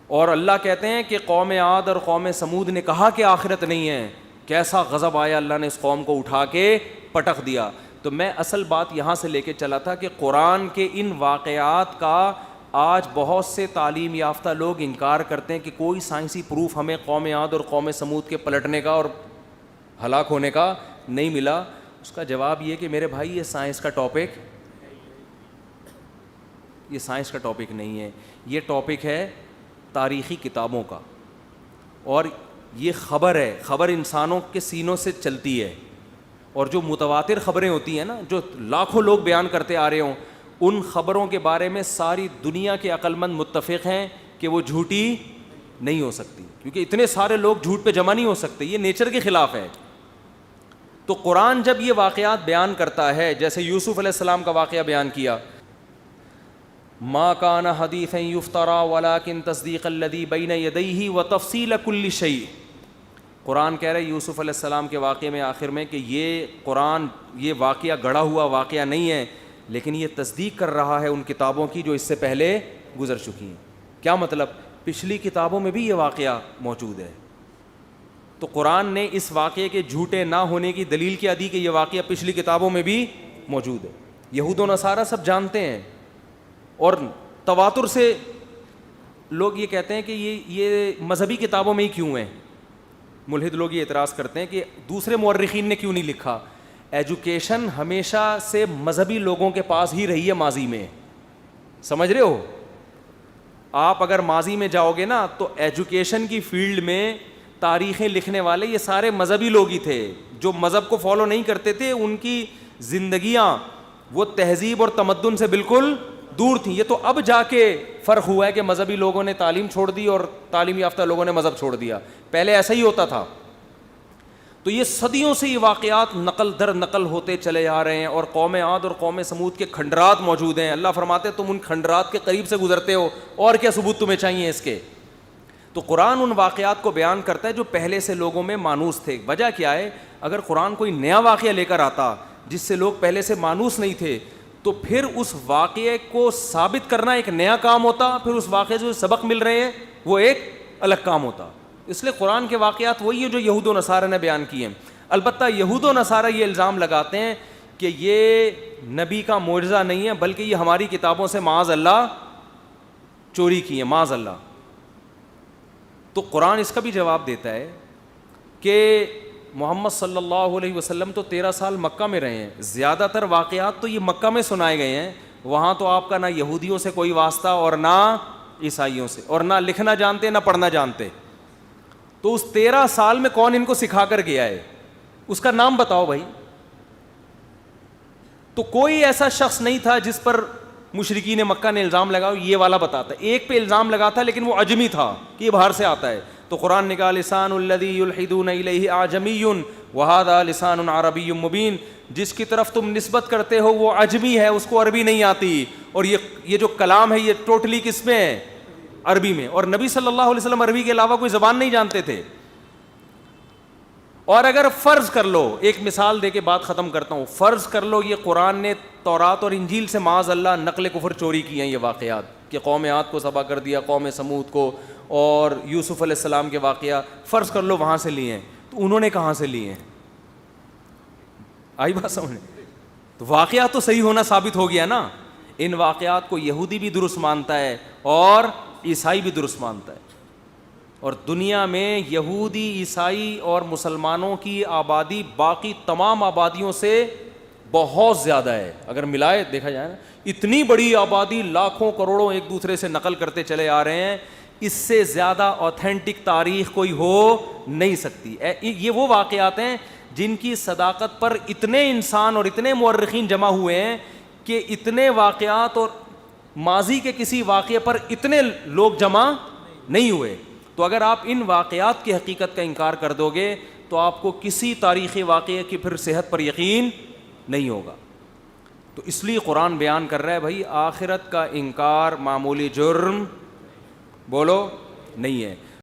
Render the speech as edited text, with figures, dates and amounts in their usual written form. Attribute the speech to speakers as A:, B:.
A: اور اللہ کہتے ہیں کہ قوم عاد اور قوم سمود نے کہا کہ آخرت نہیں ہے، کیسا غضب آیا، اللہ نے اس قوم کو اٹھا کے پٹخ دیا. تو میں اصل بات یہاں سے لے کے چلا تھا کہ قرآن کے ان واقعات کا آج بہت سے تعلیم یافتہ لوگ انکار کرتے ہیں کہ کوئی سائنسی پروف ہمیں قوم عاد اور قوم سمود کے پلٹنے کا اور ہلاک ہونے کا نہیں ملا. اس کا جواب یہ کہ میرے بھائی یہ سائنس کا ٹاپک نہیں ہے، یہ ٹاپک ہے تاریخی کتابوں کا. اور یہ خبر ہے، خبر انسانوں کے سینوں سے چلتی ہے. اور جو متواتر خبریں ہوتی ہیں نا، جو لاکھوں لوگ بیان کرتے آ رہے ہوں، ان خبروں کے بارے میں ساری دنیا کے عقل مند متفق ہیں کہ وہ جھوٹی نہیں ہو سکتی، کیونکہ اتنے سارے لوگ جھوٹ پہ جمع نہیں ہو سکتے، یہ نیچر کے خلاف ہے. تو قرآن جب یہ واقعات بیان کرتا ہے، جیسے یوسف علیہ السلام کا واقعہ بیان کیا، ما کان حدیثا یفترا ولکن تصدیق الذی بین یدیہ وتفصیل کل شیء. قرآن کہہ رہے یوسف علیہ السلام کے واقعے میں آخر میں کہ یہ قرآن، یہ واقعہ گڑھا ہوا واقعہ نہیں ہے، لیکن یہ تصدیق کر رہا ہے ان کتابوں کی جو اس سے پہلے گزر چکی ہیں. کیا مطلب؟ پچھلی کتابوں میں بھی یہ واقعہ موجود ہے. تو قرآن نے اس واقعے کے جھوٹے نہ ہونے کی دلیل کیا دی کہ یہ واقعہ پچھلی کتابوں میں بھی موجود ہے. یہود و نصارہ سب جانتے ہیں، اور تواتر سے لوگ یہ کہتے ہیں کہ یہ مذہبی کتابوں میں ہی کیوں ہیں. ملحد لوگ یہ اعتراض کرتے ہیں کہ دوسرے مورخین نے کیوں نہیں لکھا. ایجوکیشن ہمیشہ سے مذہبی لوگوں کے پاس ہی رہی ہے ماضی میں، سمجھ رہے ہو؟ آپ اگر ماضی میں جاؤ گے نا تو ایجوکیشن کی فیلڈ میں تاریخیں لکھنے والے یہ سارے مذہبی لوگ ہی تھے. جو مذہب کو فالو نہیں کرتے تھے ان کی زندگیاں وہ تہذیب اور تمدن سے بالکل دور تھیں. یہ تو اب جا کے فرق ہوا ہے کہ مذہبی لوگوں نے تعلیم چھوڑ دی اور تعلیم یافتہ لوگوں نے مذہب چھوڑ دیا، پہلے ایسا ہی ہوتا تھا. تو یہ صدیوں سے یہ واقعات نقل در نقل ہوتے چلے آ رہے ہیں، اور قوم عاد اور قوم سمود کے کھنڈرات موجود ہیں. اللہ فرماتے ہیں تم ان کھنڈرات کے قریب سے گزرتے ہو، اور کیا ثبوت تمہیں چاہیے اس کے. تو قرآن ان واقعات کو بیان کرتا ہے جو پہلے سے لوگوں میں مانوس تھے. وجہ کیا ہے؟ اگر قرآن کوئی نیا واقعہ لے کر آتا جس سے لوگ پہلے سے مانوس نہیں تھے تو پھر اس واقعے کو ثابت کرنا ایک نیا کام ہوتا، پھر اس واقعے سے جو سبق مل رہے ہیں وہ ایک الگ کام ہوتا. اس لیے قرآن کے واقعات وہی ہیں جو یہود و نصارہ نے بیان کیے ہیں. البتہ یہود و نصارہ یہ الزام لگاتے ہیں کہ یہ نبی کا معجزہ نہیں ہے بلکہ یہ ہماری کتابوں سے معاذ اللہ چوری کی ہے، معاذ اللہ. تو قرآن اس کا بھی جواب دیتا ہے کہ محمد صلی اللہ علیہ وسلم تو 13 سال مکہ میں رہے ہیں، زیادہ تر واقعات تو یہ مکہ میں سنائے گئے ہیں. وہاں تو آپ کا نہ یہودیوں سے کوئی واسطہ اور نہ عیسائیوں سے، اور نہ لکھنا جانتے نہ پڑھنا جانتے. تو اس 13 سال میں کون ان کو سکھا کر گیا ہے؟ اس کا نام بتاؤ بھائی. تو کوئی ایسا شخص نہیں تھا جس پر مشرکین مکہ نے الزام لگاؤ یہ والا بتاتا. ایک پہ الزام لگاتا لیکن وہ عجمی تھا کہ یہ باہر سے آتا ہے. تو قرآن نے کہا لسان الذی یلحدون الیہ اعجمی وہذا لسان عربی مبین. جس کی طرف تم نسبت کرتے ہو وہ عجمی ہے، اس کو عربی نہیں آتی، اور یہ جو کلام ہے یہ ٹوٹلی کس میں ہے؟ عربی میں. اور نبی صلی اللہ علیہ وسلم عربی کے علاوہ کوئی زبان نہیں جانتے تھے. اور اگر فرض کر لو، ایک مثال دے کے بات ختم کرتا ہوں، فرض کر لو یہ قرآن نے تورات اور انجیل سے معاذ اللہ نقل کفر چوری کی ہیں یہ واقعات، کہ قوم عاد کو ذبح کر دیا، قوم سمود کو، اور یوسف علیہ السلام کے واقعہ فرض کر لو وہاں سے لیے ہیں، تو انہوں نے کہاں سے لیے ہیں؟ آئی بات سمجھ؟ تو واقعات تو صحیح ہونا ثابت ہو گیا نا. ان واقعات کو یہودی بھی درست مانتا ہے اور عیسائی بھی درست مانتا ہے. اور دنیا میں یہودی، عیسائی اور مسلمانوں کی آبادی باقی تمام آبادیوں سے بہت زیادہ ہے. اگر ملائے دیکھا جائے نا، اتنی بڑی آبادی، لاکھوں کروڑوں ایک دوسرے سے نقل کرتے چلے آ رہے ہیں. اس سے زیادہ اوتھینٹک تاریخ کوئی ہو نہیں سکتی. یہ وہ واقعات ہیں جن کی صداقت پر اتنے انسان اور اتنے مورخین جمع ہوئے ہیں کہ اتنے واقعات اور ماضی کے کسی واقعے پر اتنے لوگ جمع نہیں ہوئے. تو اگر آپ ان واقعات کی حقیقت کا انکار کر دو گے تو آپ کو کسی تاریخی واقعے کی پھر صحت پر یقین نہیں ہوگا. تو اس لیے قرآن بیان کر رہا ہے بھائی آخرت کا انکار معمولی جرم بولو نہیں ہے.